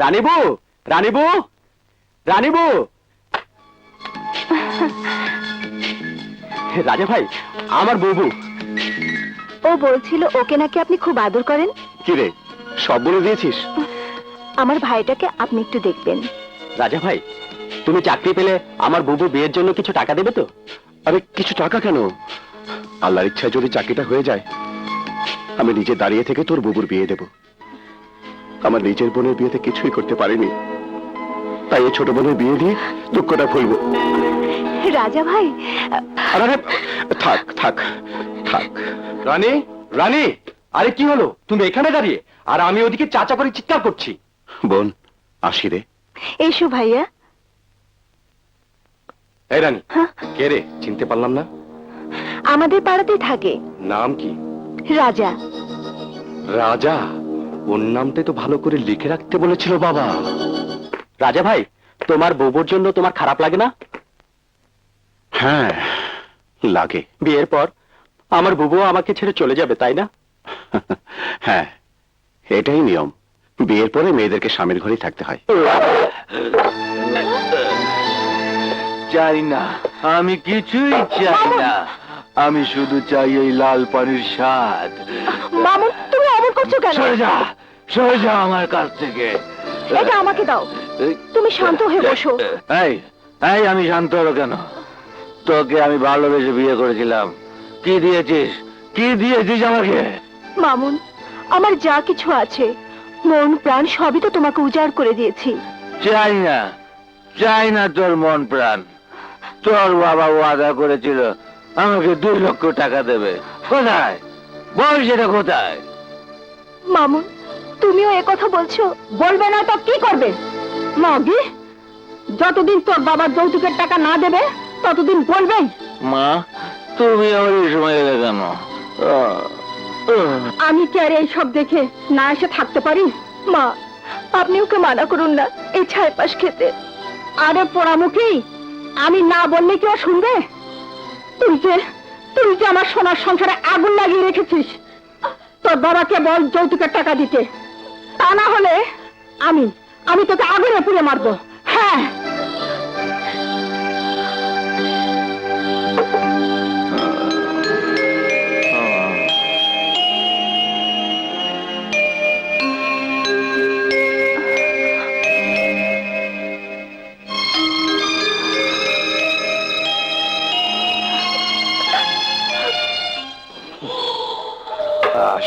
রানীবু, রানীবু, রানীবু। রাজা ভাই, আমার বউ। ও বলছিল ওকে নাকি আপনি খুব আদর করেন। কি রে, সব বলে দিয়েছিস? আমার ভাইটাকে আপনি একটু দেখবেন। রাজা ভাই, তুমি চাকরি পেলে আমার বুবু বিয়ের জন্য কিছু টাকা দেবে তো? আরে কিছু টাকা কেন, আল্লাহর ইচ্ছায় যদি চাকরিটা হয়ে যায়, আমি নিজে দাঁড়িয়ে থেকে তোর বুবুর বিয়ে দেব। আমার নিজের বোনের বিয়েতে কিছুই করতে পারিনি, তাই এই ছোট বোনের বিয়ে দিয়ে দুঃখটা ভুলবো। রাজা ভাই, আরে থাক থাক থাক। রানী, রানী, আরে কি হলো? তুমি এখানে দাঁড়িয়ে আর আমি ওদিকে চাচা করে চিৎকার করছি। বোন, আসি রে। এসো ভাইয়া। এই রানী, হ্যাঁ? কে রে? চিনতে পারলাম না। আমাদের পাড়াতেই থাকে। নাম কি? রাজা। রাজা? ওর নামটাই তো ভালো করে লিখে রাখতে বলেছিল বাবা। রাজা ভাই, তোমার বউর জন্য তোমার খারাপ লাগে না? হ্যাঁ লাগে। বিয়ের পর আমার বুবু আমাকে ছেড়ে চলে যাবে, তাই না? হ্যাঁ, এটাই নিয়ম। বিয়ের পরে মেয়েদেরকে স্বামীর ঘরেই থাকতে হয়। চাই না, আমি কিছুই চাই না। আমি শুধু চাই এই লাল পানির স্বাদ। মামুন, তুমি অমন করছো কেন? সরে যা আমার কাছ থেকে। এটা আমাকে দাও। তুমি শান্ত হয়ে বসো। এই এই, আমি শান্ত হলো কেন? তোকে আমি ভালোবেসে বিয়ে করেছিলাম। কি দিয়েছিস, কি দিয়েছিস আমাকে? মামুন, আমার যা কিছু আছে, মন প্রাণ সবই তো তোমাকে উজাড় করে দিয়েছি। চাই না, চাই না তোর মন প্রাণ। তোর বাবা ওয়াদা করেছিল আমাকে 2 লক্ষ টাকা দেবে। কোথায়? বল সেটা কোথায়? মামুন, তুমিও এ কথা বলছো? বলবে না তো কি করবে? মাগি, যতদিন তোর বাবার যৌতুকের টাকা না দেবে ততদিন বলবেই। মা, তুমি আমার এই সময় এলে কেন? আমি কি আর এই সব দেখে না এসে থাকতে পারি? মা, আপনি ওকে মানা করুন না এই ছাইপাশ খেতে। আরে পোড়ামুখী, আমি না বললে কি ও শুনবে? তুই যে আমার সোনার সংসারে আগুন লাগিয়ে রেখেছিস। তোর বাবাকে বল যৌতুকের টাকা দিতে, তা না হলে আমি তোকে আগুনে পুড়ে মারবো। হ্যাঁ।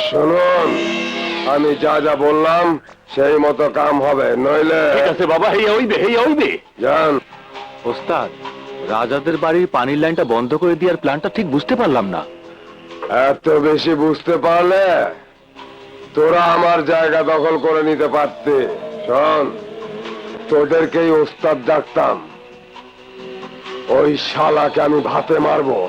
শুনুন, আমি যা যা বললাম সেই মতো কাম হবে, নইলে ঠিক আছে বাবা, হইবে। যান। ওস্তাদ, রাজাদের বাড়ির পানির লাইনটা বন্ধ করে দেওয়ার প্ল্যানটা ঠিক বুঝতে পারলাম না। এত বেশি বুঝতে পারলে তোরা আমার জায়গা দখল করে নিতে পারতে। শোন, তোদেরকেই ওস্তাদ ডাকতাম, ওই শালাকে আমি ভাতে মারবো।